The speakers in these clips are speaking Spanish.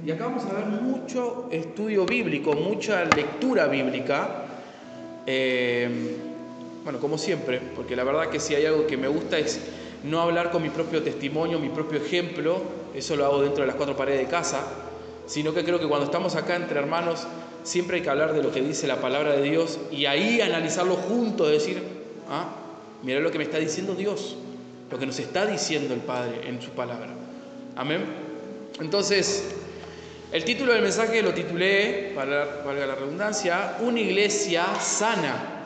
Y acá vamos a ver mucho estudio bíblico, mucha lectura bíblica. Bueno, como siempre, porque la verdad que si hay algo que me gusta es no hablar con mi propio testimonio, mi propio ejemplo, eso lo hago dentro de las cuatro paredes de casa, sino que creo que cuando estamos acá entre hermanos, siempre hay que hablar de lo que dice la palabra de Dios y ahí analizarlo juntos, decir, mira lo que me está diciendo Dios, lo que nos está diciendo el Padre en su palabra. Amén. Entonces, el título del mensaje lo titulé, valga la redundancia, una iglesia sana,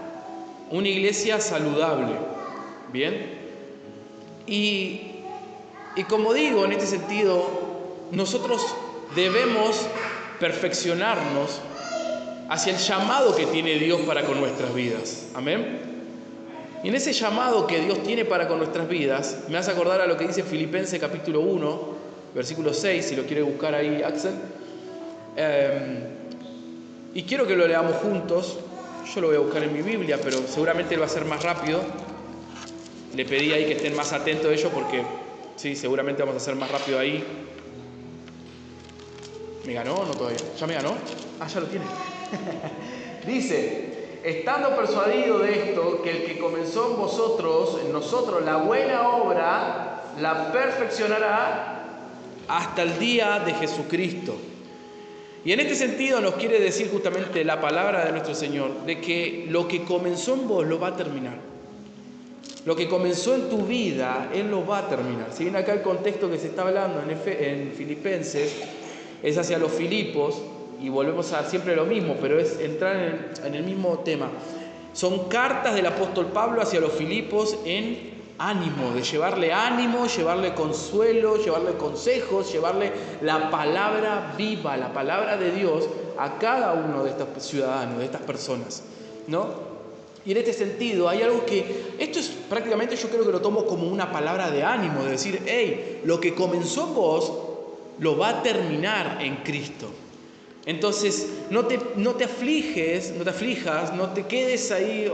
una iglesia saludable. Bien. Y como digo, en este sentido, nosotros debemos perfeccionarnos hacia el llamado que tiene Dios para con nuestras vidas. Amén. Y en ese llamado que Dios tiene para con nuestras vidas, me hace acordar a lo que dice Filipenses capítulo 1, versículo 6, si lo quiere buscar ahí, Axel. Y quiero que lo leamos juntos. Yo lo voy a buscar en mi Biblia, pero seguramente va a ser más rápido. Le pedí ahí que estén más atentos a ello porque, sí, seguramente vamos a hacer más rápido ahí. ¿Me ganó o no todavía? ¿Ya me ganó? Ya lo tiene. Dice, estando persuadido de esto, que el que comenzó en nosotros, la buena obra, la perfeccionará hasta el día de Jesucristo. Y en este sentido nos quiere decir justamente la palabra de nuestro Señor, de que lo que comenzó en vos lo va a terminar. Lo que comenzó en tu vida, Él lo va a terminar. Si bien acá el contexto que se está hablando en Filipenses es hacia los Filipos, y volvemos a siempre lo mismo, pero es entrar en el mismo tema. Son cartas del apóstol Pablo hacia los Filipos en ánimo, de llevarle ánimo, llevarle consuelo, llevarle consejos, llevarle la palabra viva, la palabra de Dios a cada uno de estos ciudadanos, de estas personas, ¿no? Y en este sentido hay algo que, esto es prácticamente, yo creo que lo tomo como una palabra de ánimo, de decir, hey, lo que comenzó en vos, lo va a terminar en Cristo. Entonces, no te aflijas, no te quedes ahí,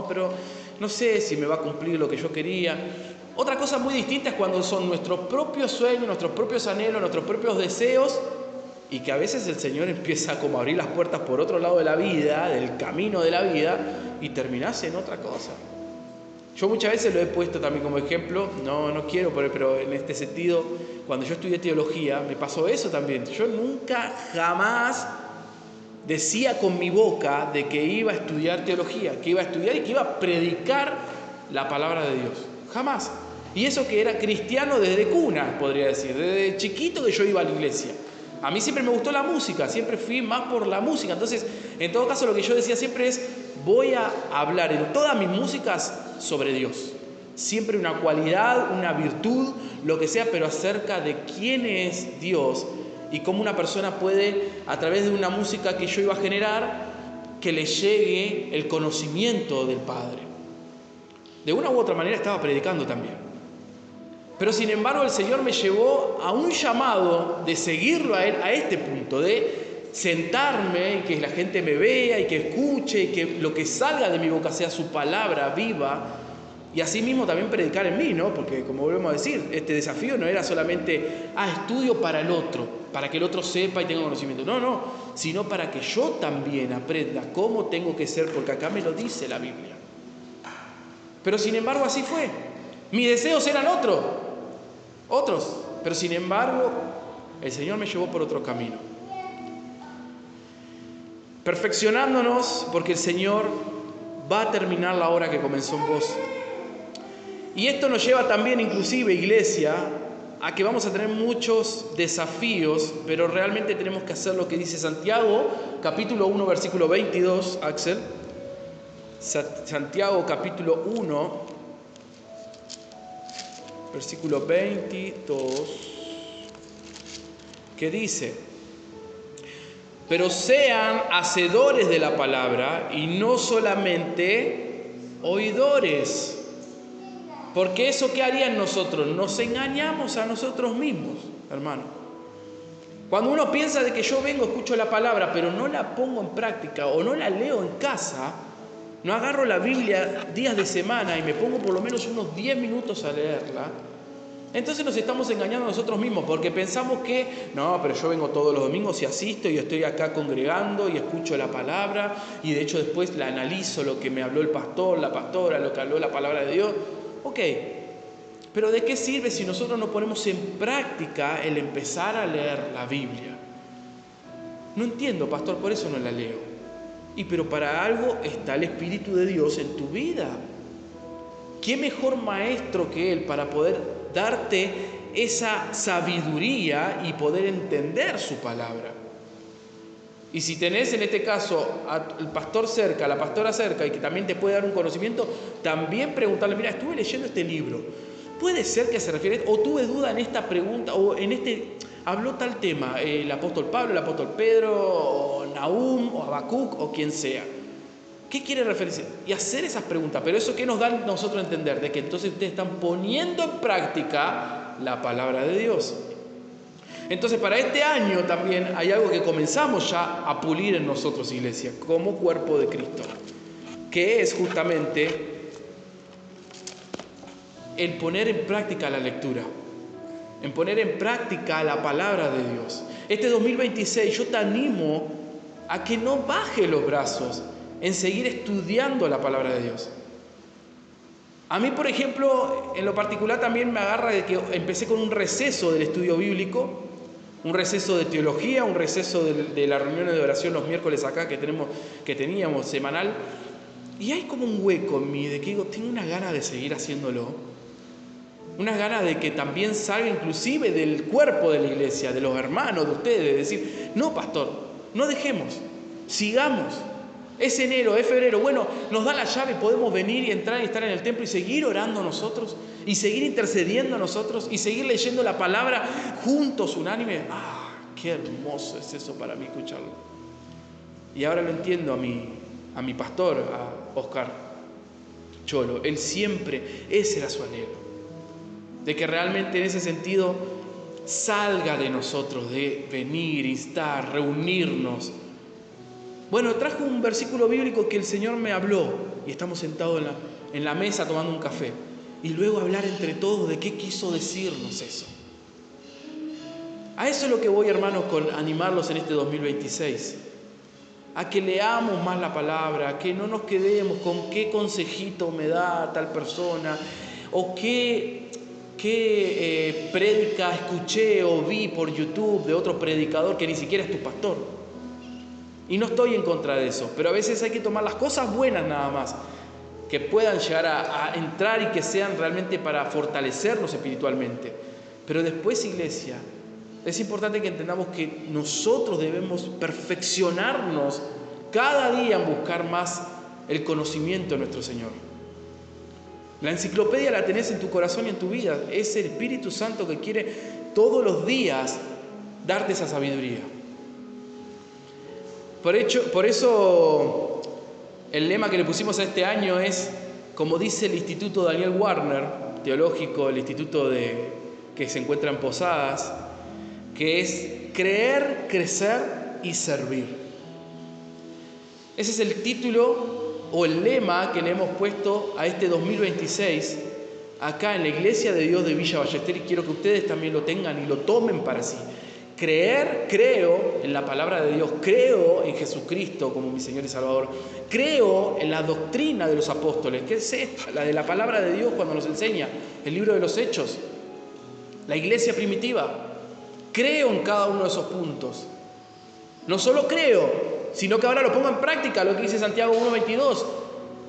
pero no sé si me va a cumplir lo que yo quería. Otra cosa muy distinta es cuando son nuestros propios sueños, nuestros propios anhelos, nuestros propios deseos, y que a veces el Señor empieza como a abrir las puertas por otro lado de la vida, del camino de la vida, y terminás en otra cosa. Yo muchas veces lo he puesto también como ejemplo, no quiero, pero en este sentido, cuando yo estudié teología, me pasó eso también. Yo nunca, jamás decía con mi boca de que iba a estudiar teología, que iba a estudiar y que iba a predicar la palabra de Dios. Jamás. Y eso que era cristiano desde cuna, podría decir, desde chiquito que yo iba a la iglesia. A mí siempre me gustó la música, siempre fui más por la música. Entonces, en todo caso, lo que yo decía siempre es, voy a hablar en todas mis músicas sobre Dios. Siempre una cualidad, una virtud, lo que sea, pero acerca de quién es Dios y cómo una persona puede, a través de una música que yo iba a generar, que le llegue el conocimiento del Padre. De una u otra manera estaba predicando también. Pero sin embargo el Señor me llevó a un llamado de seguirlo a Él a este punto, de sentarme y que la gente me vea y que escuche y que lo que salga de mi boca sea su palabra viva y así mismo también predicar en mí, ¿no? Porque como volvemos a decir, este desafío no era solamente estudio para el otro, para que el otro sepa y tenga conocimiento, no, sino para que yo también aprenda cómo tengo que ser, porque acá me lo dice la Biblia. Pero sin embargo así fue. Mis deseos eran otros, pero sin embargo el Señor me llevó por otro camino. Perfeccionándonos porque el Señor va a terminar la obra que comenzó en vos. Y esto nos lleva también, inclusive, iglesia, a que vamos a tener muchos desafíos, pero realmente tenemos que hacer lo que dice Santiago, capítulo 1, versículo 22, Axel. Santiago, capítulo 1, versículo 22, que dice, pero sean hacedores de la palabra y no solamente oidores. Porque eso que harían nosotros, nos engañamos a nosotros mismos, hermano. Cuando uno piensa de que yo vengo, escucho la palabra, pero no la pongo en práctica o no la leo en casa, no agarro la Biblia días de semana y me pongo por lo menos unos 10 minutos a leerla, Entonces nos estamos engañando a nosotros mismos porque pensamos que, no, pero yo vengo todos los domingos y asisto y estoy acá congregando y escucho la palabra y de hecho después la analizo, lo que me habló el pastor, la pastora, lo que habló la palabra de Dios. Ok, pero ¿de qué sirve si nosotros no ponemos en práctica el empezar a leer la Biblia? No entiendo, pastor, por eso no la leo. Pero para algo está el Espíritu de Dios en tu vida. ¿Qué mejor maestro que Él para poder darte esa sabiduría y poder entender su palabra? Y si tenés en este caso al pastor cerca, a la pastora cerca, y que también te puede dar un conocimiento, también preguntarle, mira, estuve leyendo este libro, puede ser que se refiere, o tuve duda en esta pregunta, o en este, habló tal tema, el apóstol Pablo, el apóstol Pedro, o Nahum, o Habacuc, o quien sea. ¿Qué quiere referirse? Y hacer esas preguntas. Pero eso, ¿qué nos da a nosotros a entender? De que entonces ustedes están poniendo en práctica la palabra de Dios. Entonces, para este año también hay algo que comenzamos ya a pulir en nosotros, iglesia, como cuerpo de Cristo, que es justamente el poner en práctica la lectura, en poner en práctica la palabra de Dios. Este 2026 yo te animo a que no bajes los brazos en seguir estudiando la palabra de Dios. A mí, por ejemplo, en lo particular también me agarra de que empecé con un receso del estudio bíblico, un receso de teología, un receso de las reuniones de oración los miércoles acá que teníamos semanal, y hay como un hueco en mí de que digo, tengo una gana de seguir haciéndolo, una gana de que también salga inclusive del cuerpo de la iglesia, de los hermanos, de ustedes, de decir, no, pastor, no dejemos, sigamos. Es enero, es febrero, bueno, nos da la llave, podemos venir y entrar y estar en el templo y seguir orando nosotros, y seguir intercediendo nosotros, y seguir leyendo la palabra juntos, unánime. Qué hermoso es eso para mí escucharlo. Y ahora lo entiendo a mi pastor, a Oscar Cholo. Él siempre, ese era su anhelo, de que realmente en ese sentido salga de nosotros, de venir, instar, reunirnos. Bueno, trajo un versículo bíblico que el Señor me habló y estamos sentados en la mesa tomando un café y luego hablar entre todos de qué quiso decirnos eso. A eso es lo que voy, hermanos, con animarlos en este 2026, a que leamos más la palabra, a que no nos quedemos con qué consejito me da tal persona o qué prédica escuché o vi por YouTube de otro predicador que ni siquiera es tu pastor. Y no estoy en contra de eso, pero a veces hay que tomar las cosas buenas nada más, que puedan llegar a entrar y que sean realmente para fortalecernos espiritualmente. Pero después, iglesia, es importante que entendamos que nosotros debemos perfeccionarnos cada día en buscar más el conocimiento de nuestro Señor. La enciclopedia la tenés en tu corazón y en tu vida. Es el Espíritu Santo que quiere todos los días darte esa sabiduría. Por eso el lema que le pusimos a este año es, como dice el Instituto Daniel Warner, teológico, el instituto que se encuentra en Posadas, que es creer, crecer y servir. Ese es el título o el lema que le hemos puesto a este 2026 acá en la Iglesia de Dios de Villa Ballester, y quiero que ustedes también lo tengan y lo tomen para sí. Creer, creo en la palabra de Dios, creo en Jesucristo como mi Señor y Salvador, creo en la doctrina de los apóstoles, que es esta, la de la palabra de Dios cuando nos enseña el libro de los Hechos, la iglesia primitiva. Creo en cada uno de esos puntos. No solo creo, sino que ahora lo pongo en práctica, lo que dice Santiago 1:22.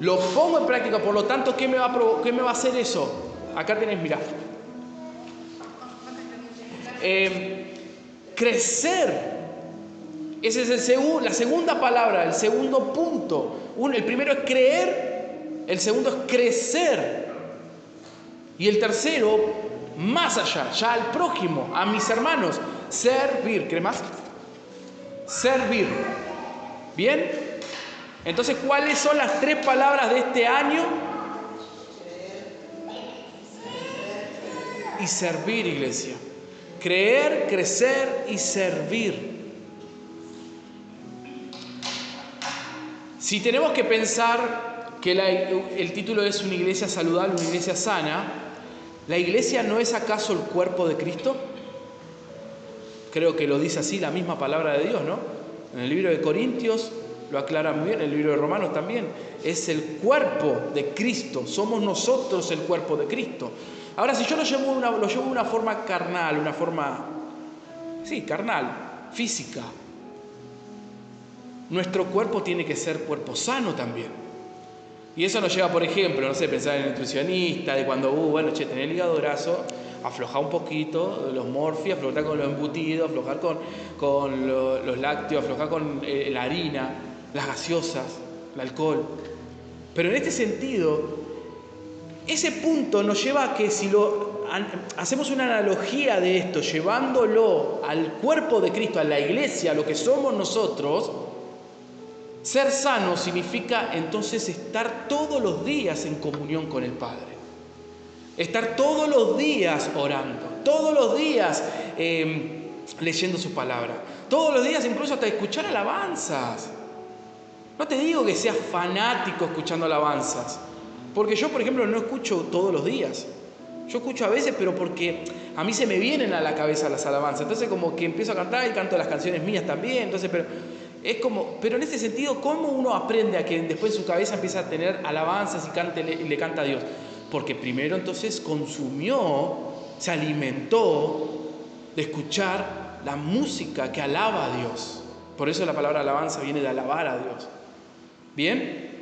Lo pongo en práctica, por lo tanto, ¿qué me va a hacer eso? Acá tenés, mirá. Crecer. Esa es la segunda palabra, el segundo punto. El primero es creer, el segundo es crecer. Y el tercero, más allá, ya al prójimo, a mis hermanos, servir. ¿Querés más? Servir. ¿Bien? Entonces, ¿cuáles son las 3 palabras de este año? Y servir, iglesia. Creer, crecer y servir. Si tenemos que pensar que el título es una iglesia saludable, una iglesia sana, ¿La iglesia no es acaso el cuerpo de Cristo? Creo que lo dice así la misma palabra de Dios, ¿no? En el libro de Corintios lo aclara muy bien, en el libro de Romanos también. Es el cuerpo de Cristo, somos nosotros el cuerpo de Cristo. Ahora, si yo lo llevo de una forma carnal, una forma, carnal, física, nuestro cuerpo tiene que ser cuerpo sano también. Y eso nos lleva, por ejemplo, pensar en el nutricionista, de cuando, tenés el hígado graso, aflojar un poquito los morfios, aflojar con los embutidos, aflojar con los lácteos, aflojar con la harina, las gaseosas, el alcohol. Pero en este sentido, ese punto nos lleva a que si hacemos una analogía de esto, llevándolo al cuerpo de Cristo, a la iglesia, a lo que somos nosotros, ser sano significa entonces estar todos los días en comunión con el Padre. Estar todos los días orando, todos los días leyendo su palabra, todos los días incluso hasta escuchar alabanzas. No te digo que seas fanático escuchando alabanzas, porque yo, por ejemplo, no escucho todos los días. Yo escucho a veces, pero porque a mí se me vienen a la cabeza las alabanzas. Entonces como que empiezo a cantar y canto las canciones mías también. Entonces, pero en ese sentido, ¿cómo uno aprende a que después en su cabeza empieza a tener alabanzas y le canta a Dios? Porque primero entonces se alimentó de escuchar la música que alaba a Dios. Por eso la palabra alabanza viene de alabar a Dios. ¿Bien?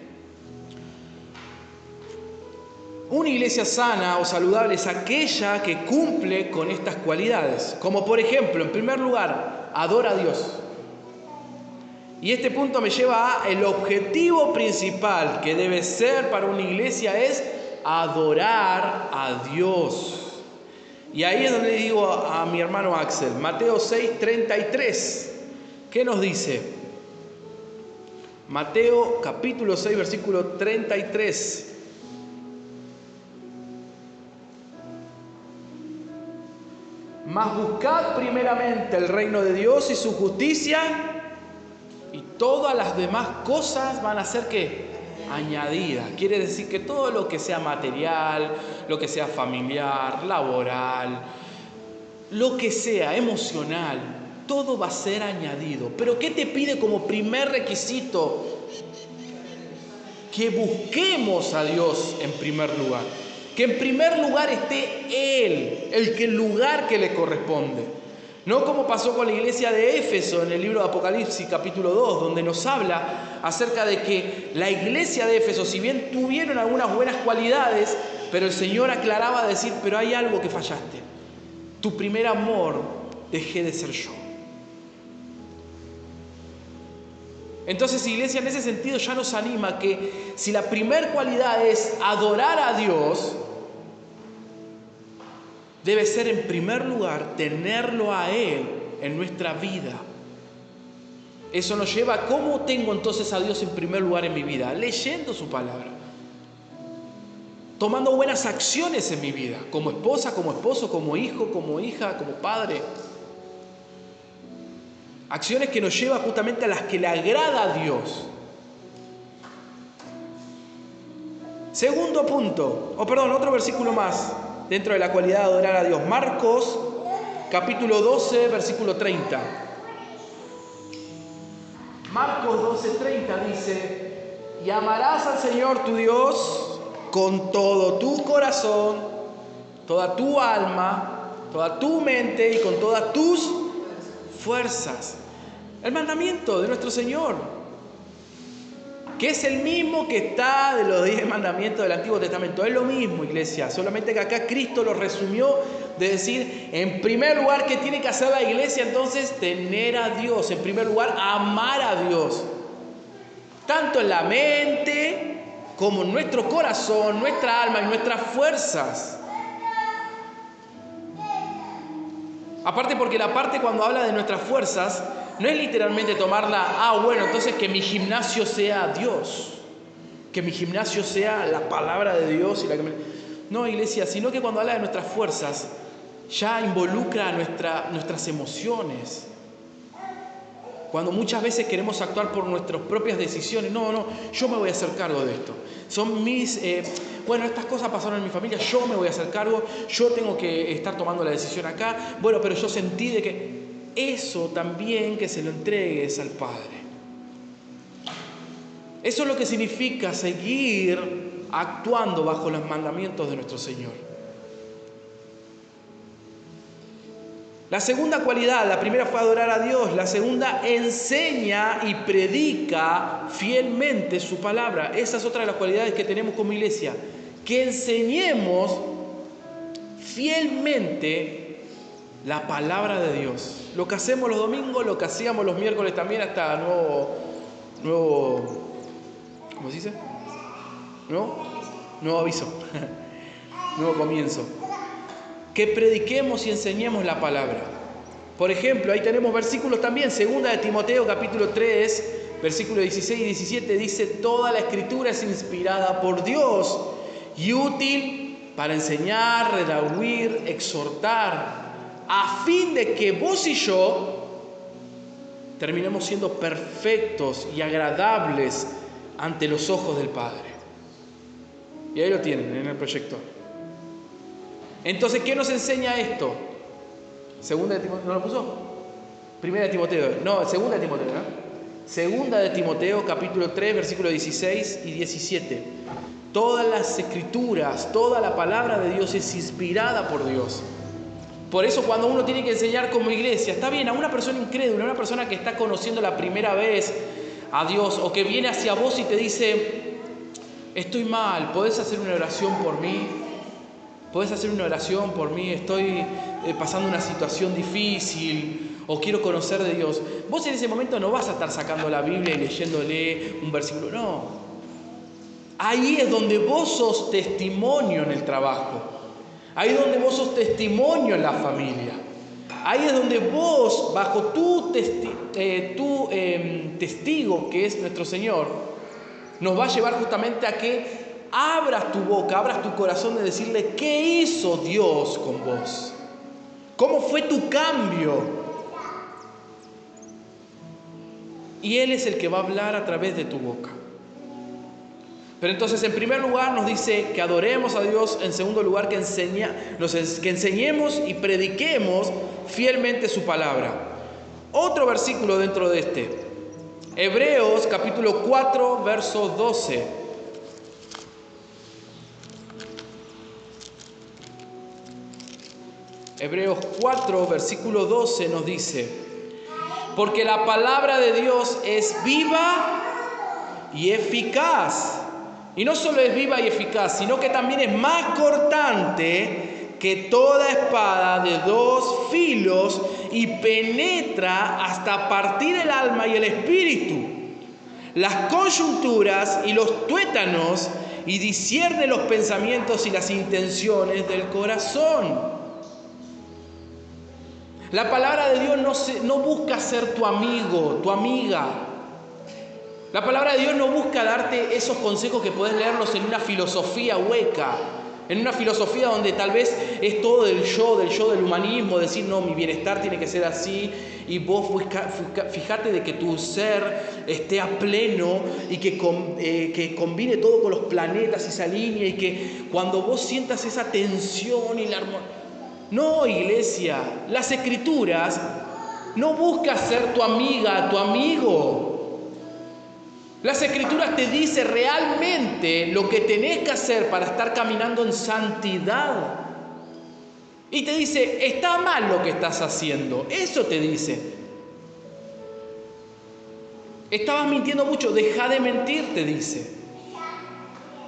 Una iglesia sana o saludable es aquella que cumple con estas cualidades. Como por ejemplo, en primer lugar, adora a Dios. Y este punto me lleva a el objetivo principal que debe ser para una iglesia es adorar a Dios. Y ahí es donde digo a mi hermano Axel, Mateo 6:33, ¿qué nos dice? Mateo capítulo 6, versículo 33. Mas buscad primeramente el reino de Dios y su justicia, y todas las demás cosas van a ser ¿qué? Añadidas. Quiere decir que todo lo que sea material, lo que sea familiar, laboral, lo que sea emocional, todo va a ser añadido. Pero ¿qué te pide como primer requisito? Que busquemos a Dios en primer lugar. Que en primer lugar esté Él, el lugar que le corresponde. No como pasó con la iglesia de Éfeso en el libro de Apocalipsis capítulo 2, donde nos habla acerca de que la iglesia de Éfeso, si bien tuvieron algunas buenas cualidades, pero el Señor aclaraba a decir, pero hay algo que fallaste. Tu primer amor dejé de ser yo. Entonces, iglesia, en ese sentido ya nos anima que si la primer cualidad es adorar a Dios, debe ser en primer lugar tenerlo a Él en nuestra vida. Eso nos lleva a cómo tengo entonces a Dios en primer lugar en mi vida, leyendo su palabra, tomando buenas acciones en mi vida, como esposa, como esposo, como hijo, como hija, como padre. Acciones que nos llevan justamente a las que le agrada a Dios. Segundo punto, otro versículo más dentro de la cualidad de adorar a Dios. Marcos, capítulo 12, versículo 30. Marcos 12:30 dice, y amarás al Señor tu Dios con todo tu corazón, toda tu alma, toda tu mente y con todas tus fuerzas. El mandamiento de nuestro Señor, que es el mismo que está de los 10 mandamientos del Antiguo Testamento. Es lo mismo, iglesia, solamente que acá Cristo lo resumió de decir, en primer lugar, ¿qué tiene que hacer la iglesia? Entonces, tener a Dios. En primer lugar, amar a Dios. Tanto en la mente, como en nuestro corazón, nuestra alma y nuestras fuerzas. Aparte porque la parte cuando habla de nuestras fuerzas, no es literalmente tomarla, entonces que mi gimnasio sea Dios, que mi gimnasio sea la palabra de Dios. No, iglesia, sino que cuando habla de nuestras fuerzas, ya involucra nuestras emociones. Cuando muchas veces queremos actuar por nuestras propias decisiones. No, yo me voy a hacer cargo de esto. Son estas cosas pasaron en mi familia, yo me voy a hacer cargo, yo tengo que estar tomando la decisión acá. Bueno, pero yo sentí de que eso también que se lo entregues al Padre. Eso es lo que significa seguir actuando bajo los mandamientos de nuestro Señor. La segunda cualidad, la primera fue adorar a Dios, la segunda enseña y predica fielmente su palabra. Esa es otra de las cualidades que tenemos como iglesia, que enseñemos fielmente la palabra de Dios. Lo que hacemos los domingos, lo que hacíamos los miércoles también hasta nuevo ¿cómo se dice? Nuevo aviso, nuevo comienzo. Que prediquemos y enseñemos la palabra. Por ejemplo, ahí tenemos versículos también. Segunda de Timoteo, capítulo 3, versículos 16 y 17, dice: toda la escritura es inspirada por Dios y útil para enseñar, redarguir, exhortar, a fin de que vos y yo terminemos siendo perfectos y agradables ante los ojos del Padre. Y ahí lo tienen en el proyector. Entonces, ¿qué nos enseña esto? Segunda de Timoteo, ¿no lo puso? Primera de Timoteo, no, segunda de Timoteo, ¿no? Segunda de Timoteo, capítulo 3, versículos 16 y 17. Todas las escrituras, toda la palabra de Dios es inspirada por Dios. Por eso cuando uno tiene que enseñar como iglesia, está bien, a una persona incrédula, a una persona que está conociendo la primera vez a Dios, o que viene hacia vos y te dice: estoy mal, ¿podés hacer una oración por mí? ¿Podés hacer una oración por mí? Estoy pasando una situación difícil o quiero conocer de Dios. Vos en ese momento no vas a estar sacando la Biblia y leyéndole un versículo. No. Ahí es donde vos sos testimonio en el trabajo. Ahí es donde vos sos testimonio en la familia. Ahí es donde vos, bajo tu testigo, que es nuestro Señor, nos va a llevar justamente a que abras tu boca, abras tu corazón de decirle qué hizo Dios con vos. ¿Cómo fue tu cambio? Y Él es el que va a hablar a través de tu boca. Pero entonces, en primer lugar, nos dice que adoremos a Dios. En segundo lugar, que enseñemos y prediquemos fielmente su palabra. Otro versículo dentro de este. Hebreos capítulo 4, verso 12. Hebreos 4, versículo 12 nos dice: porque la palabra de Dios es viva y eficaz. Y no solo es viva y eficaz, sino que también es más cortante que toda espada de dos filos y penetra hasta partir el alma y el espíritu, las coyunturas y los tuétanos, y discierne los pensamientos y las intenciones del corazón. La palabra de Dios no busca ser tu amigo, tu amiga. La palabra de Dios no busca darte esos consejos que podés leerlos en una filosofía hueca, en una filosofía donde tal vez es todo del yo del humanismo, decir no, mi bienestar tiene que ser así, y vos fíjate de que tu ser esté a pleno y que combine todo con los planetas y se alinee, y que cuando vos sientas esa tensión y la armonía. No, iglesia, las escrituras no buscan ser tu amiga, tu amigo. Las escrituras te dicen realmente lo que tenés que hacer para estar caminando en santidad. Y te dice, está mal lo que estás haciendo. Eso te dice. Estabas mintiendo mucho, deja de mentir, te dice.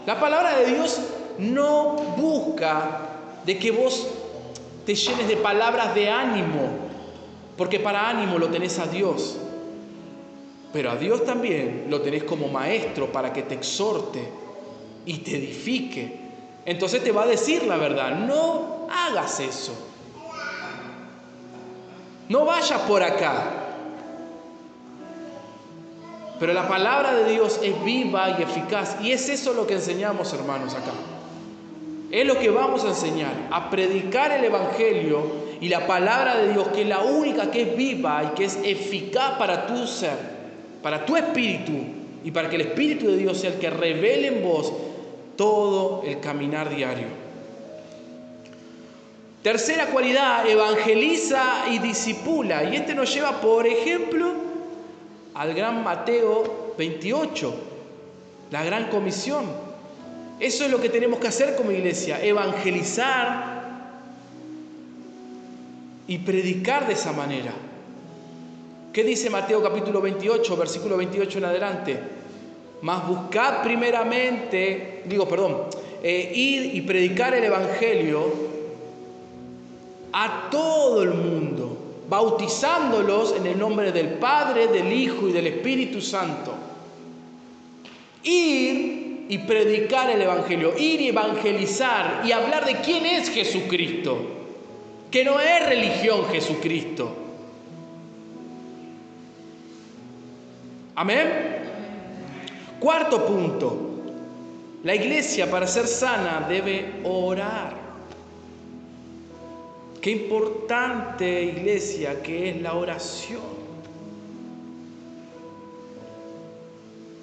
La palabra de Dios no busca de que vos te llenes de palabras de ánimo, porque para ánimo lo tenés a Dios, pero a Dios también lo tenés como maestro para que te exhorte y te edifique. Entonces te va a decir la verdad, no hagas eso, no vayas por acá. Pero la palabra de Dios es viva y eficaz, y es eso lo que enseñamos, hermanos, acá. Es lo que vamos a enseñar, a predicar el Evangelio y la palabra de Dios, que es la única que es viva y que es eficaz para tu ser, para tu espíritu, y para que el Espíritu de Dios sea el que revele en vos todo el caminar diario. Tercera cualidad, evangeliza y discipula. Y este nos lleva, por ejemplo, al gran Mateo 28, la gran comisión. Eso es lo que tenemos que hacer como iglesia, evangelizar y predicar de esa manera. ¿Qué dice Mateo capítulo 28, versículo 28 en adelante? Mas buscad primeramente, ir y predicar el evangelio a todo el mundo, bautizándolos en el nombre del Padre, del Hijo y del Espíritu Santo. Ir y predicar el evangelio, ir y evangelizar y hablar de quién es Jesucristo, que no es religión Jesucristo. Amén. Cuarto punto, la iglesia para ser sana debe orar. Qué importante, iglesia, que es la oración.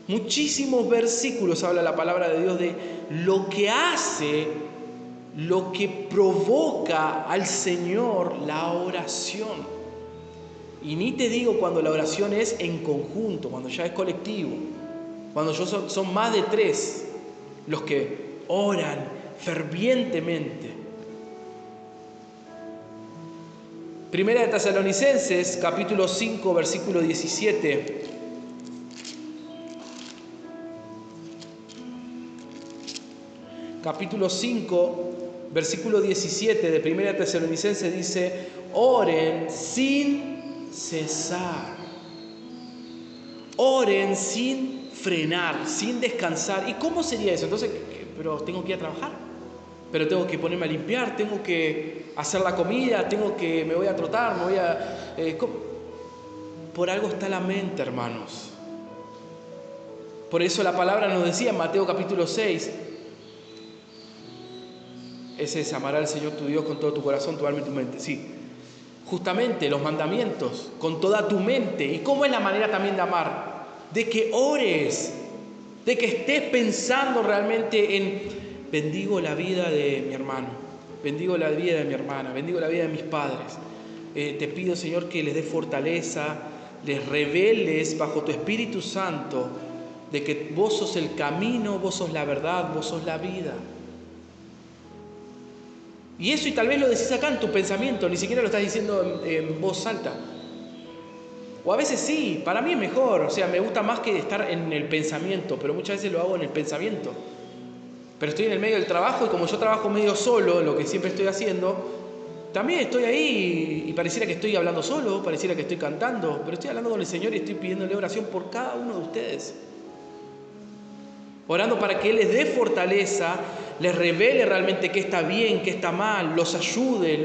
Muchísimos versículos habla la palabra de Dios de lo que hace, lo que provoca al Señor la oración. Y ni te digo cuando la oración es en conjunto, cuando ya es colectivo, cuando son más de 3 los que oran fervientemente. Primera de Tesalonicenses, capítulo 5, versículo 17. Capítulo 5, versículo 17 de Primera de Tesalonicenses dice: oren sin cesar, oren sin frenar, sin descansar. ¿Y cómo sería eso? Entonces, pero tengo que ir a trabajar, pero tengo que ponerme a limpiar, tengo que hacer la comida, me voy a trotar, por algo está la mente, hermanos. Por eso la palabra nos decía en Mateo capítulo 6, ese es amar al Señor tu Dios con todo tu corazón, tu alma y tu mente. Sí, justamente los mandamientos, con toda tu mente. ¿Y cómo es la manera también de amar? De que ores, de que estés pensando realmente en: bendigo la vida de mi hermano, bendigo la vida de mi hermana, bendigo la vida de mis padres. Te pido, Señor, que les des fortaleza, les reveles bajo tu Espíritu Santo de que vos sos el camino, vos sos la verdad, vos sos la vida. Y eso, y tal vez lo decís acá en tu pensamiento, ni siquiera lo estás diciendo en voz alta. O a veces sí, para mí es mejor, me gusta más que estar en el pensamiento, pero muchas veces lo hago en el pensamiento. Pero estoy en el medio del trabajo y como yo trabajo medio solo, lo que siempre estoy haciendo, también estoy ahí y pareciera que estoy hablando solo, pareciera que estoy cantando, pero estoy hablando con el Señor y estoy pidiéndole oración por cada uno de ustedes. Orando para que Él les dé fortaleza, les revele realmente qué está bien, qué está mal, los ayude,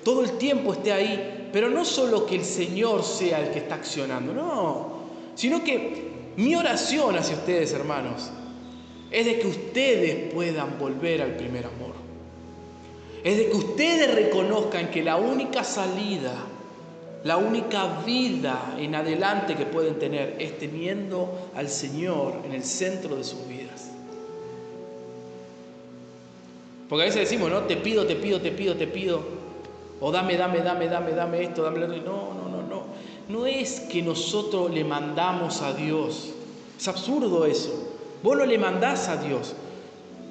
todo el tiempo esté ahí. Pero no solo que el Señor sea el que está accionando, no, sino que mi oración hacia ustedes, hermanos, es de que ustedes puedan volver al primer amor. Es de que ustedes reconozcan que la única salida, la única vida en adelante que pueden tener es teniendo al Señor en el centro de sus vidas. Porque a veces decimos, ¿no? Te pido. O dame esto, dame lo otro. No. No es que nosotros le mandamos a Dios. Es absurdo eso. Vos no le mandás a Dios.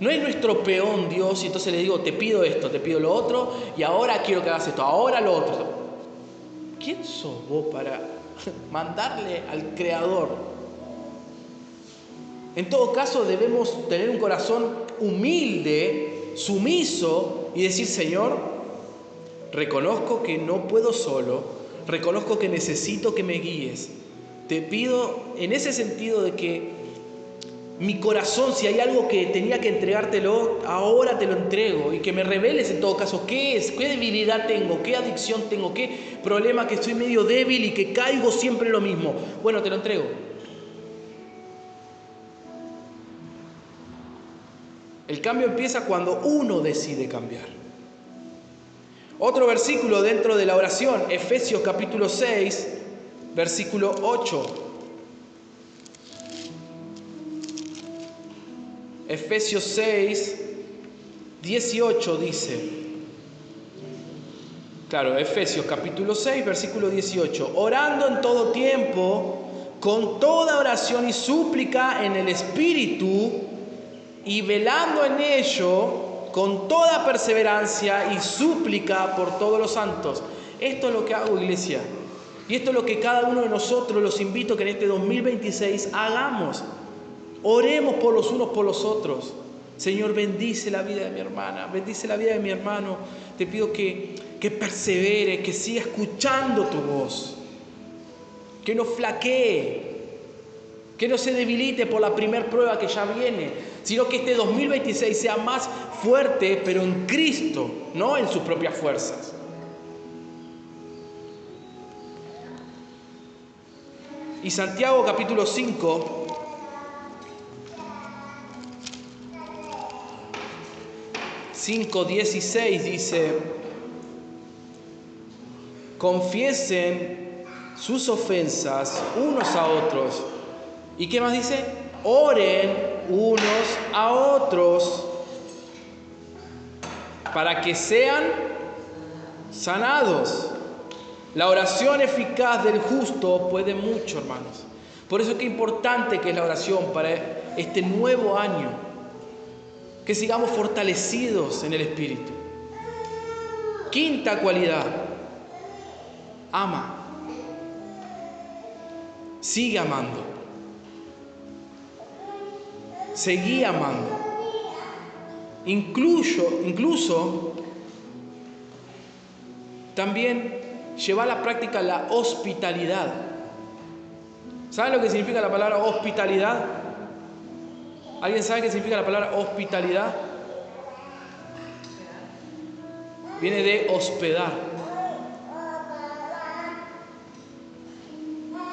No es nuestro peón Dios y entonces le digo, te pido esto, te pido lo otro y ahora quiero que hagas esto, ahora lo otro. ¿Quién sos vos para mandarle al Creador? En todo caso debemos tener un corazón humilde, sumiso y decir: Señor, reconozco que no puedo solo, reconozco que necesito que me guíes. Te pido en ese sentido de que mi corazón, si hay algo que tenía que entregártelo, ahora te lo entrego, y que me reveles en todo caso qué es, qué debilidad tengo, qué adicción tengo, qué problema, que estoy medio débil y que caigo siempre en lo mismo. Bueno, te lo entrego. El cambio empieza cuando uno decide cambiar. Otro versículo dentro de la oración, Efesios capítulo 6, versículo 8. Efesios 6, 18 dice. Claro, Efesios capítulo 6, versículo 18. Orando en todo tiempo, con toda oración y súplica en el Espíritu, y velando en ello con toda perseverancia y súplica por todos los santos. Esto es lo que hago, iglesia. Y esto es lo que cada uno de nosotros los invito que en este 2026 hagamos. Oremos por los unos por los otros. Señor, bendice la vida de mi hermana, bendice la vida de mi hermano. Te pido que persevere, que siga escuchando tu voz, que no flaquee, que no se debilite por la primer prueba que ya viene, sino que este 2026 sea más fuerte, pero en Cristo, no en sus propias fuerzas. Y Santiago capítulo 5, Santiago 5:16 dice: confiesen sus ofensas unos a otros. ¿Y qué más dice? Oren unos a otros para que sean sanados. La oración eficaz del justo puede mucho, hermanos. Por eso es que es importante que es la oración para este nuevo año. Que sigamos fortalecidos en el Espíritu. Quinta cualidad. Ama. Sigue amando. Seguí amando. Incluso también lleva a la práctica la hospitalidad. ¿Saben lo que significa la palabra hospitalidad? ¿Alguien sabe qué significa la palabra hospitalidad? Viene de hospedar.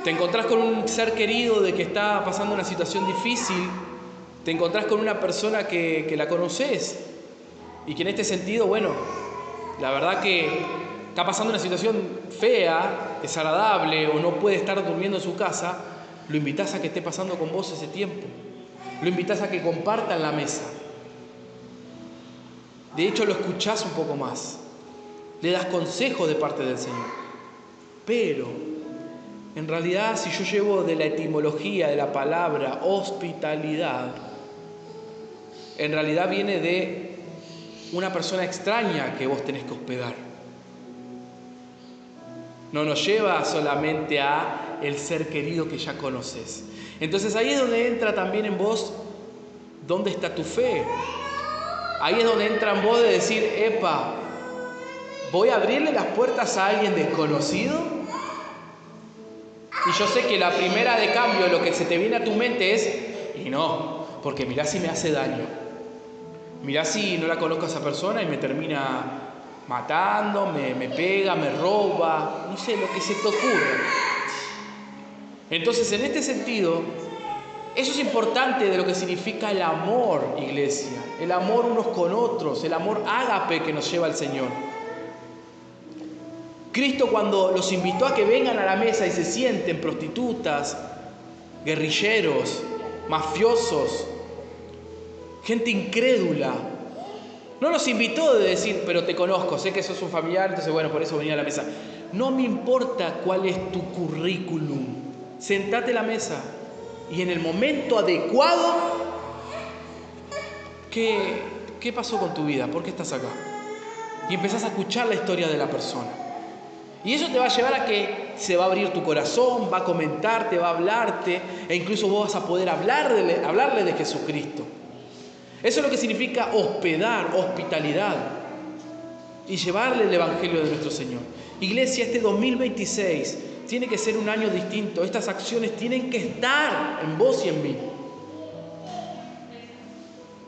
Te encontrás con un ser querido de que está pasando una situación difícil. Te encontrás con una persona que la conoces y que en este sentido, bueno, la verdad que está pasando una situación fea, desagradable, o no puede estar durmiendo en su casa. Lo invitás a que esté pasando con vos ese tiempo. Lo invitás a que compartan la mesa. De hecho, lo escuchás un poco más. Le das consejos de parte del Señor. Pero, en realidad, si yo llevo de la etimología de la palabra hospitalidad, en realidad viene de una persona extraña que vos tenés que hospedar. No nos lleva solamente a el ser querido que ya conoces. Entonces ahí es donde entra también en vos dónde está tu fe. Ahí es donde entra en vos de decir, epa, ¿voy a abrirle las puertas a alguien desconocido? Y yo sé que la primera de cambio, lo que se te viene a tu mente es, y no, porque mirá si me hace daño. Mirá si no la conozco a esa persona y me termina matando, me pega, me roba, no sé, lo que se te ocurra. Entonces, en este sentido, eso es importante de lo que significa el amor, iglesia. El amor unos con otros, el amor ágape que nos lleva al Señor. Cristo, cuando los invitó a que vengan a la mesa y se sienten prostitutas, guerrilleros, mafiosos, gente incrédula, no los invitó de decir, pero te conozco, sé que sos un familiar, entonces bueno, por eso venía a la mesa. No me importa cuál es tu currículum. Sentate a la mesa y en el momento adecuado, ¿qué pasó con tu vida? ¿Por qué estás acá? Y empezás a escuchar la historia de la persona. Y eso te va a llevar a que se va a abrir tu corazón, va a comentarte, va a hablarte, e incluso vos vas a poder hablarle de Jesucristo. Eso es lo que significa hospedar, hospitalidad, y llevarle el Evangelio de nuestro Señor. Iglesia, este 2026 tiene que ser un año distinto. Estas acciones tienen que estar en vos y en mí.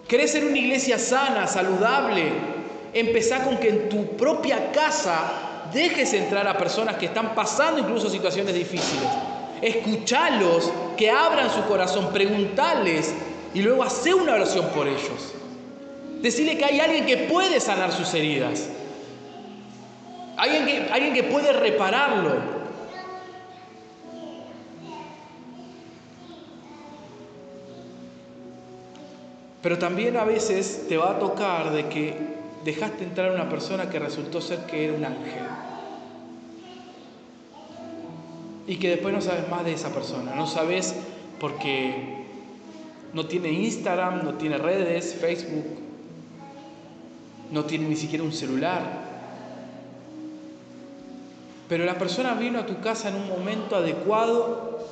¿Querés ser una iglesia sana, saludable? Empezá con que en tu propia casa dejes entrar a personas que están pasando incluso situaciones difíciles. Escuchalos, que abran su corazón, preguntales y luego hacé una oración por ellos. Decirle que hay alguien que puede sanar sus heridas. alguien que puede repararlo. Pero también a veces te va a tocar de que dejaste entrar a una persona que resultó ser que era un ángel. Y que después no sabes más de esa persona. No sabes porque no tiene Instagram, no tiene redes, Facebook, no tiene ni siquiera un celular. Pero la persona vino a tu casa en un momento adecuado.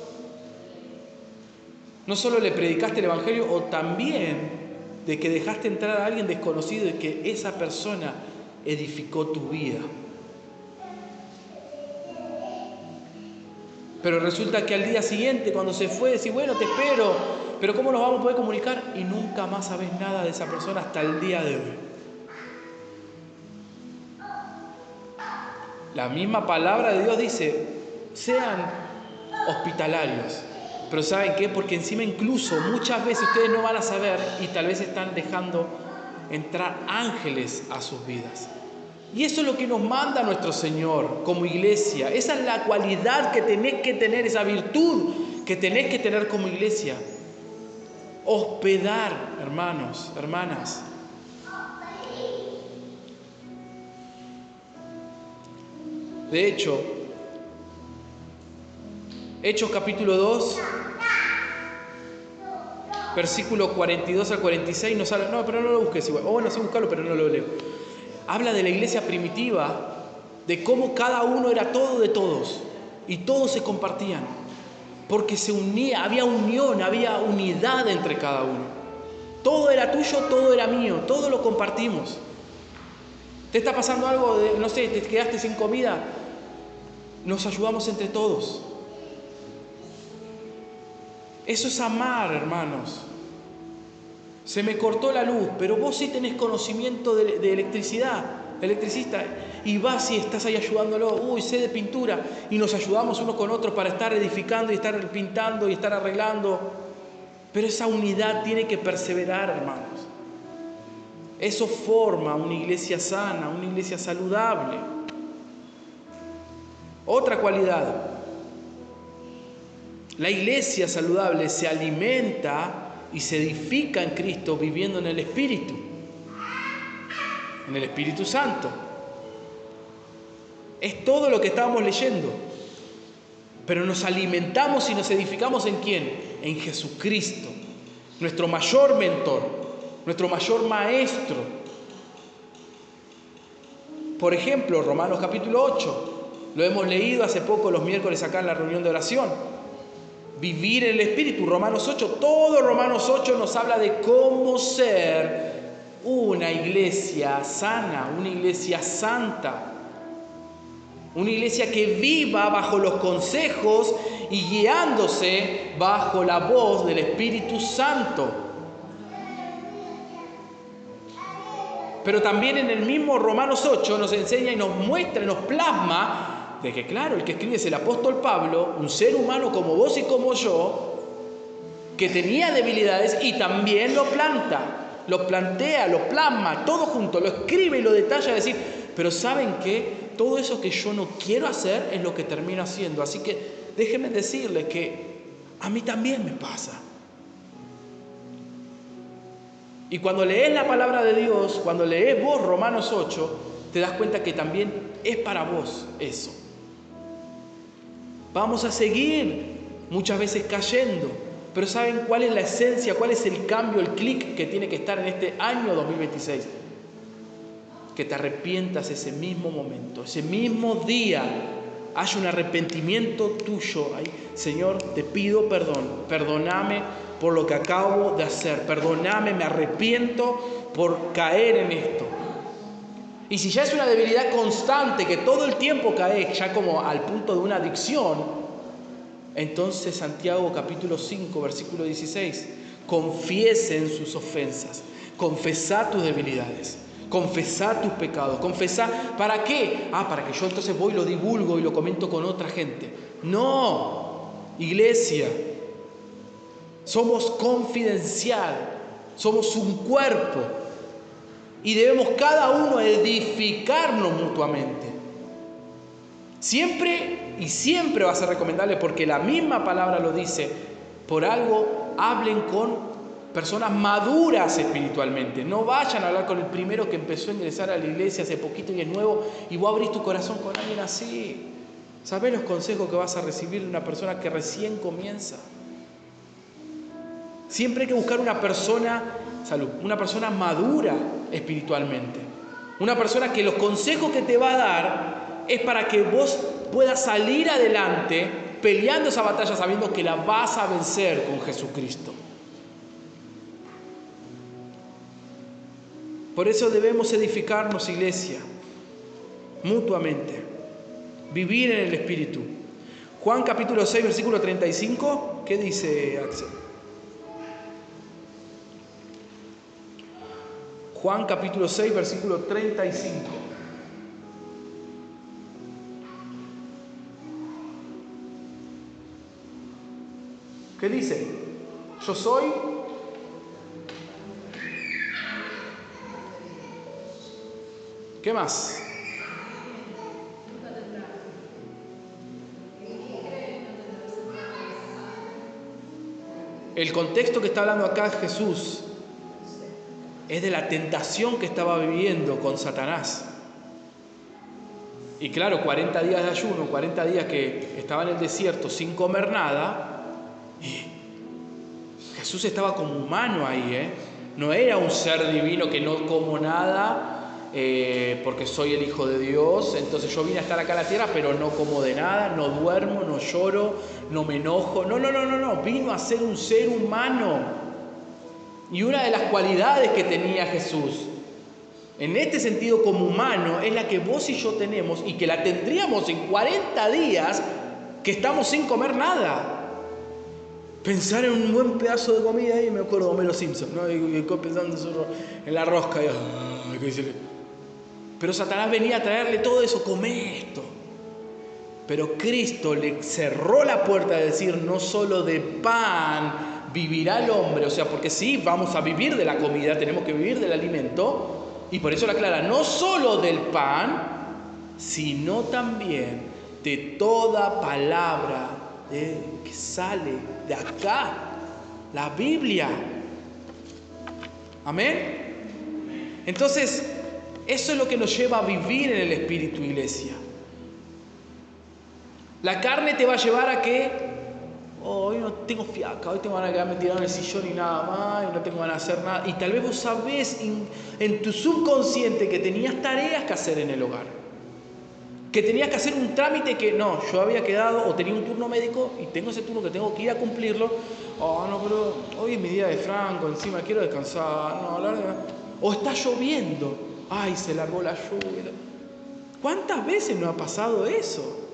No solo le predicaste el Evangelio, o también de que dejaste entrar a alguien desconocido y que esa persona edificó tu vida. Pero resulta que al día siguiente, cuando se fue, decís, bueno, te espero, pero ¿cómo nos vamos a poder comunicar? Y nunca más sabes nada de esa persona hasta el día de hoy. La misma palabra de Dios dice, sean hospitalarios. Pero ¿saben qué? Porque encima incluso muchas veces ustedes no van a saber y tal vez están dejando entrar ángeles a sus vidas. Y eso es lo que nos manda nuestro Señor como iglesia. Esa es la cualidad que tenés que tener, esa virtud que tenés que tener como iglesia. Hospedar, hermanos, hermanas. De hecho, Hechos capítulo 2, versículo 42 al 46, nos habla, no, pero no lo busques igual, o bueno, sí buscarlo, pero no lo leo. Habla de la iglesia primitiva, de cómo cada uno era todo de todos, y todos se compartían, porque se unía, había unión, había unidad entre cada uno. Todo era tuyo, todo era mío, todo lo compartimos. ¿Te está pasando algo? No sé, te quedaste sin comida, nos ayudamos entre todos. Eso es amar, hermanos. Se me cortó la luz, pero vos sí tenés conocimiento de electricidad, electricista, y vas y estás ahí ayudándolo. Uy, sé de pintura, y nos ayudamos unos con otros para estar edificando y estar pintando y estar arreglando. Pero esa unidad tiene que perseverar, hermanos. Eso forma una iglesia sana, una iglesia saludable. Otra cualidad. La iglesia saludable se alimenta y se edifica en Cristo viviendo en el Espíritu Santo. Es todo lo que estábamos leyendo. Pero nos alimentamos y nos edificamos ¿en quién? En Jesucristo, nuestro mayor mentor, nuestro mayor maestro. Por ejemplo, Romanos capítulo 8, lo hemos leído hace poco los miércoles acá en la reunión de oración. Vivir en el Espíritu, Romanos 8, todo Romanos 8 nos habla de cómo ser una iglesia sana, una iglesia santa, una iglesia que viva bajo los consejos y guiándose bajo la voz del Espíritu Santo. Pero también en el mismo Romanos 8 nos enseña y nos muestra y nos plasma de que, claro, el que escribe es el apóstol Pablo, un ser humano como vos y como yo, que tenía debilidades y también lo planta, lo plantea, lo plasma, todo junto, lo escribe y lo detalla, decir, pero ¿saben qué? Todo eso que yo no quiero hacer es lo que termino haciendo. Así que déjenme decirles que a mí también me pasa. Y cuando lees la palabra de Dios, cuando lees vos Romanos 8, te das cuenta que también es para vos eso. Vamos a seguir muchas veces cayendo, pero ¿saben cuál es la esencia? ¿Cuál es el cambio, el clic que tiene que estar en este año 2026? Que te arrepientas ese mismo momento, ese mismo día, haya un arrepentimiento tuyo. Ay, Señor, te pido perdón, perdóname por lo que acabo de hacer, perdóname, me arrepiento por caer en esto. Y si ya es una debilidad constante, que todo el tiempo cae, ya como al punto de una adicción, entonces Santiago capítulo 5, versículo 16, confiesen sus ofensas, confesá tus debilidades, confesá tus pecados, confesá, ¿para qué? Para que yo entonces voy y lo divulgo y lo comento con otra gente. No, iglesia, somos confidencial, somos un cuerpo. Y debemos cada uno edificarnos mutuamente. Siempre y siempre va a ser recomendable, porque la misma palabra lo dice. Por algo hablen con personas maduras espiritualmente. No vayan a hablar con el primero que empezó a ingresar a la iglesia hace poquito y es nuevo, y vos abrís tu corazón con alguien así. ¿Sabés los consejos que vas a recibir de una persona que recién comienza? Siempre hay que buscar una persona madura espiritualmente. Una persona que los consejos que te va a dar es para que vos puedas salir adelante peleando esa batalla sabiendo que la vas a vencer con Jesucristo. Por eso debemos edificarnos, iglesia, mutuamente, vivir en el Espíritu. Juan capítulo 6, versículo 35, ¿qué dice Axel? Juan capítulo 6, versículo 35. ¿Qué dice? Yo soy ¿qué más? El contexto que está hablando acá Jesús es de la tentación que estaba viviendo con Satanás. Y claro, 40 días de ayuno, 40 días que estaba en el desierto sin comer nada. Y Jesús estaba como humano ahí, No era un ser divino que no como nada porque soy el Hijo de Dios, entonces yo vine a estar acá en la tierra, pero no como de nada, no duermo, no lloro, no me enojo. No, vino a ser un ser humano. Y una de las cualidades que tenía Jesús, en este sentido como humano, es la que vos y yo tenemos y que la tendríamos en 40 días que estamos sin comer nada. Pensar en un buen pedazo de comida y me acuerdo de Homero Simpson, ¿no? Y pensando en la rosca. Pero Satanás venía a traerle todo eso, come esto. Pero Cristo le cerró la puerta de decir, no solo de pan vivirá el hombre, o sea, porque sí, vamos a vivir de la comida, tenemos que vivir del alimento, y por eso la aclara, no solo del pan, sino también de toda palabra que sale de acá, la Biblia. Amén. Entonces, eso es lo que nos lleva a vivir en el Espíritu, iglesia. La carne te va a llevar a que hoy no tengo fiaca, hoy tengo ganas de quedarme tirado en el sillón y nada más, y no tengo ganas de hacer nada. Y tal vez vos sabés en tu subconsciente que tenías tareas que hacer en el hogar, que tenías que hacer un trámite que no, yo había quedado o tenía un turno médico y tengo ese turno que tengo que ir a cumplirlo. No, pero hoy es mi día de Franco, encima quiero descansar. No, la verdad. O está lloviendo, ay, se largó la lluvia. ¿Cuántas veces nos ha pasado eso?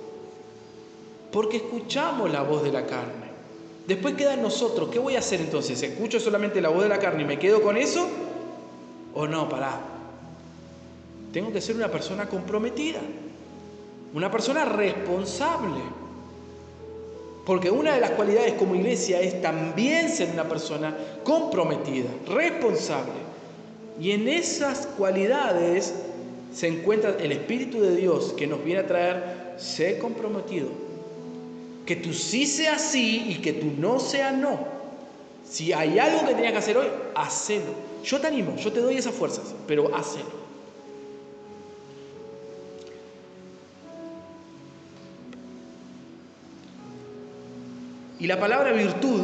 Porque escuchamos la voz de la carne. Después queda en nosotros. ¿Qué voy a hacer entonces? ¿Escucho solamente la voz de la carne y me quedo con eso? ¿O no? Pará. Tengo que ser una persona comprometida. Una persona responsable. Porque una de las cualidades como iglesia es también ser una persona comprometida, responsable. Y en esas cualidades se encuentra el Espíritu de Dios que nos viene a traer, sé comprometido. Que tú sí seas sí y que tú no seas no. Si hay algo que tenías que hacer hoy, hacelo. Yo te animo, yo te doy esas fuerzas, pero hacelo. Y la palabra virtud,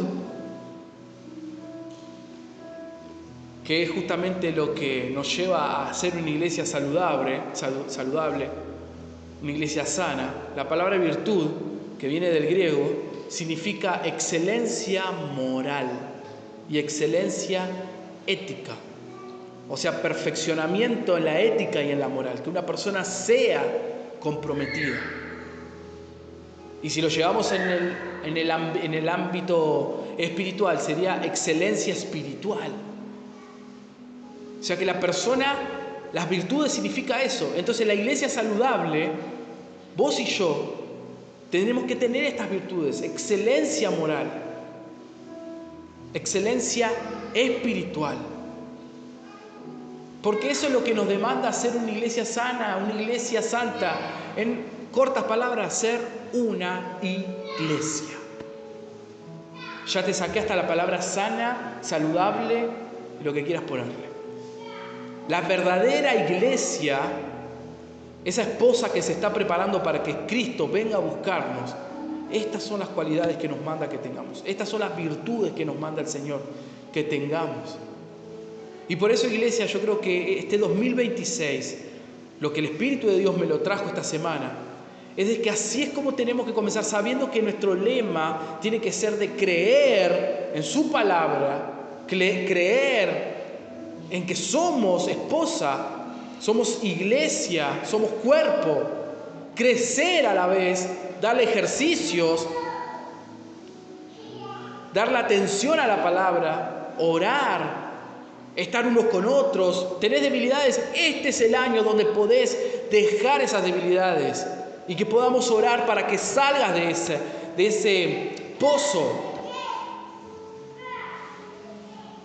que es justamente lo que nos lleva a ser una iglesia saludable, una iglesia sana, la palabra virtud, que viene del griego, significa excelencia moral y excelencia ética. O sea, perfeccionamiento en la ética y en la moral, que una persona sea comprometida. Y si lo llevamos en el ámbito espiritual, sería excelencia espiritual. O sea que la persona, las virtudes significa eso. Entonces la iglesia saludable, vos y yo, tenemos que tener estas virtudes, excelencia moral, excelencia espiritual. Porque eso es lo que nos demanda ser una iglesia sana, una iglesia santa. cortas palabras, ser una iglesia. Ya te saqué hasta la palabra sana, saludable, lo que quieras ponerle. La verdadera iglesia, esa esposa que se está preparando para que Cristo venga a buscarnos, estas son las cualidades que nos manda que tengamos. Estas son las virtudes que nos manda el Señor que tengamos. Y por eso, iglesia, yo creo que este 2026, lo que el Espíritu de Dios me lo trajo esta semana, es de que así es como tenemos que comenzar, sabiendo que nuestro lema tiene que ser de creer en su palabra, creer en que somos esposa, somos iglesia, somos cuerpo, crecer a la vez, darle ejercicios, darle atención a la palabra, orar, estar unos con otros. ¿Tenés debilidades? Este es el año donde podés dejar esas debilidades y que podamos orar para que salgas de ese pozo.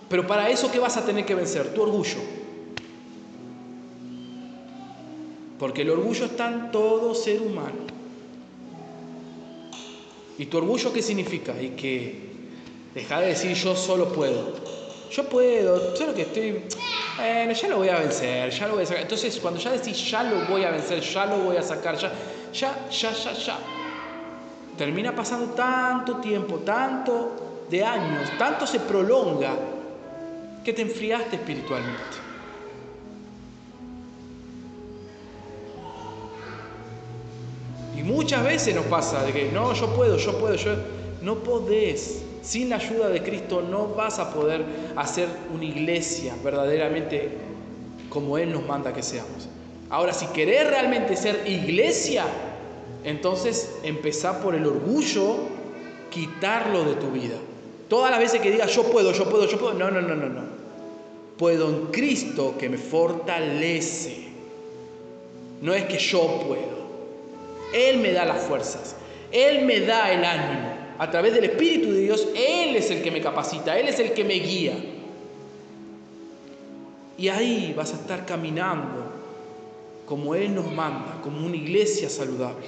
Pero para eso, ¿qué vas a tener que vencer? Tu orgullo. Porque el orgullo está en todo ser humano. ¿Y tu orgullo qué significa? Y que deja de decir yo solo puedo. Yo puedo, solo que estoy... Bueno, ya lo voy a vencer, ya lo voy a sacar. Entonces, cuando ya decís ya lo voy a vencer, ya lo voy a sacar, ya. Termina pasando tanto tiempo, tanto de años, tanto se prolonga, que te enfriaste espiritualmente. Y muchas veces nos pasa de que no, yo puedo. No podés. Sin la ayuda de Cristo no vas a poder hacer una iglesia verdaderamente como Él nos manda que seamos. Ahora, si querés realmente ser iglesia, entonces empezá por el orgullo, quitarlo de tu vida. Todas las veces que digas yo puedo. No. Puedo en Cristo que me fortalece. No es que yo puedo. Él me da las fuerzas. Él me da el ánimo. A través del Espíritu de Dios, Él es el que me capacita, Él es el que me guía. Y ahí vas a estar caminando como Él nos manda, como una iglesia saludable.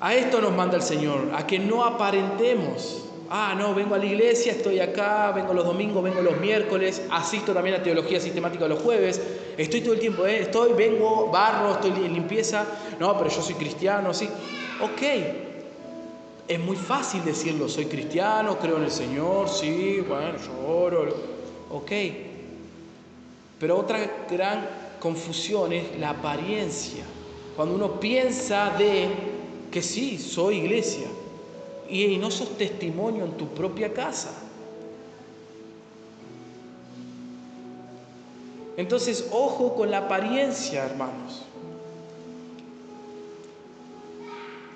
A esto nos manda el Señor, a que no aparentemos. No, vengo a la iglesia, estoy acá, vengo los domingos, vengo los miércoles, asisto también a teología sistemática los jueves, estoy todo el tiempo, vengo, barro, estoy en limpieza. No, pero yo soy cristiano, sí. Ok, es muy fácil decirlo, soy cristiano, creo en el Señor, sí, bueno, yo oro, ok. Pero otra gran confusión es la apariencia. Cuando uno piensa de que sí, soy iglesia, y no sos testimonio en tu propia casa. Entonces, ojo con la apariencia, hermanos.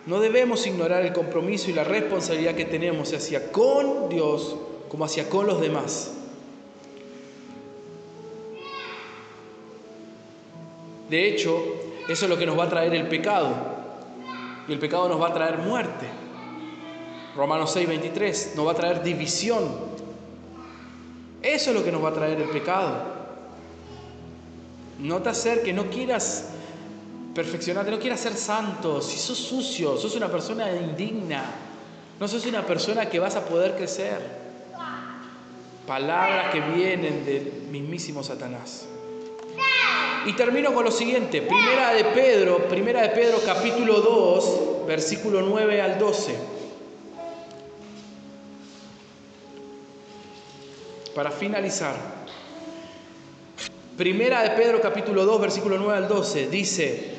No debemos ignorar el compromiso y la responsabilidad que tenemos hacia con Dios como hacia con los demás. De hecho, eso es lo que nos va a traer el pecado. Y el pecado nos va a traer muerte. Romanos 6:23 nos va a traer división. Eso es lo que nos va a traer el pecado. No te acerques, no quieras perfeccionarte, no quieras ser santo. Si sos sucio, sos una persona indigna, no sos una persona que vas a poder crecer. Palabras que vienen del mismísimo Satanás. Y termino con lo siguiente, Primera de Pedro capítulo 2, versículo 9 al 12. Para finalizar, Primera de Pedro capítulo 2, versículo 9 al 12, dice: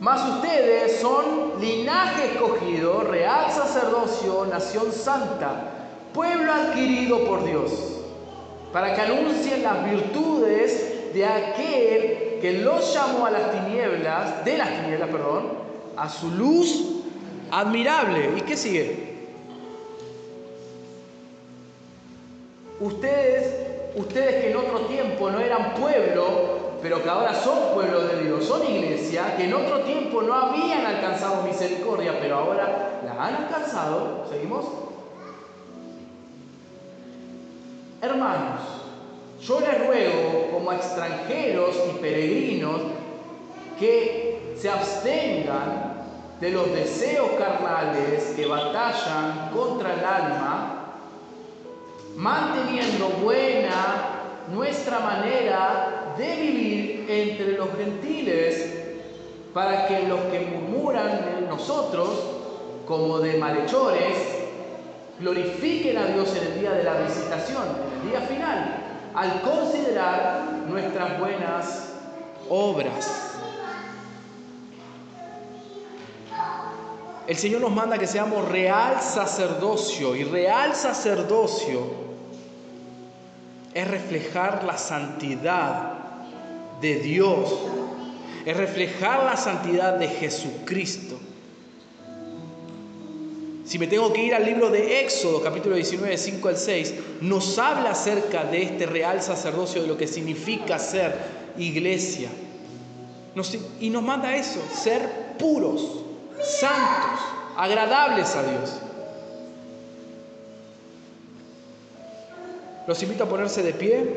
mas ustedes son linaje escogido, real sacerdocio, nación santa, pueblo adquirido por Dios, para que anuncien las virtudes de aquel que los llamó de las tinieblas, a su luz admirable. ¿Y qué sigue? Ustedes que en otro tiempo no eran pueblo, pero que ahora son pueblo de Dios, son iglesia, que en otro tiempo no habían alcanzado misericordia, pero ahora la han alcanzado. ¿Seguimos? Hermanos, yo les ruego como a extranjeros y peregrinos que se abstengan de los deseos carnales que batallan contra el alma, manteniendo buena nuestra manera de vivir entre los gentiles, para que los que murmuran de nosotros como de malhechores glorifiquen a Dios en el día de la visitación, en el día final, al considerar nuestras buenas obras. El Señor nos manda que seamos real sacerdocio, y real sacerdocio es reflejar la santidad de Dios, es reflejar la santidad de Jesucristo. Si me tengo que ir al libro de Éxodo, capítulo 19, 5 al 6, nos habla acerca de este real sacerdocio, de lo que significa ser iglesia. Y nos manda eso, ser puros, santos, agradables a Dios. Los invito a ponerse de pie.